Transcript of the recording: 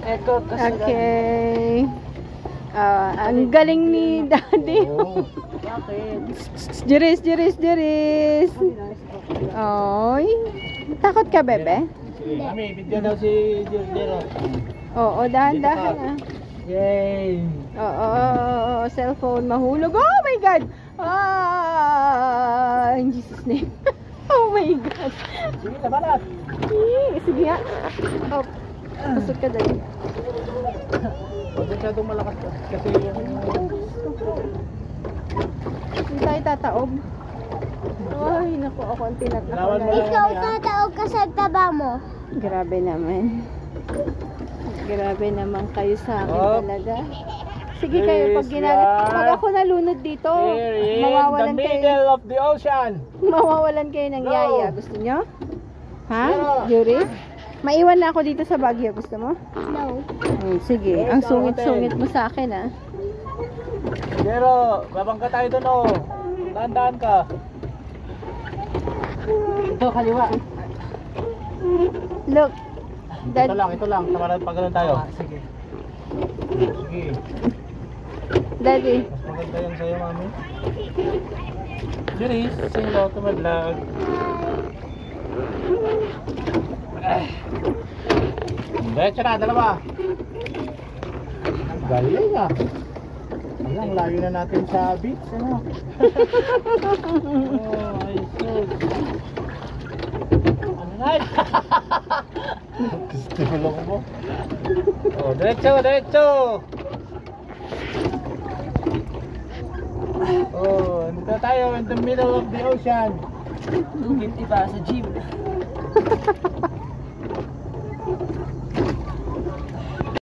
Okay. Ang galing ni Daddy. Jiris. Oy. Takot ka, bebe? Mami, video daw si Jero. Oo, dahan-dahan. Yay! Oo, cellphone mahulog. Oh my God! In Jesus name. Oh my God. Sige, labanan. Sige nga. Oh, pasok ka dali. Huwag masyadong malakas kasi yung... Hindi tayo tataob. Ay, naku, ako ang Lawan mo tinatako. lang. Ikaw tataog ka sa taba mo. Grabe naman. Grabe naman kayo sa akin talaga. Sige kayo, pag ako nalunod dito, mawawalan the kayo. middle of the ocean. Mawawalan kayo ng yaya. Gusto nyo? Ha? Yuri? Maiwan na ako dito sa Baguio. Gusto mo? No. Sige. Ang sungit-sungit mo sa akin, ha? Jero, babangka tayo doon, oh. Dahan-dahan ka. Ito, kaliwa. Look. Ito lang. Tamaran pag ganun tayo. Sige. Daddy. Mas maganda yung sa'yo, mami. Juris, say hello to my vlog. Diretso na, dalawa. Galing ah. Ang layo na natin sa beach, ano? Oh, ay sus. Ano na? Gusto mo lang mo. Oh, diretso. Oh, nandito tayo in the middle of the ocean. Lugit iba sa gym.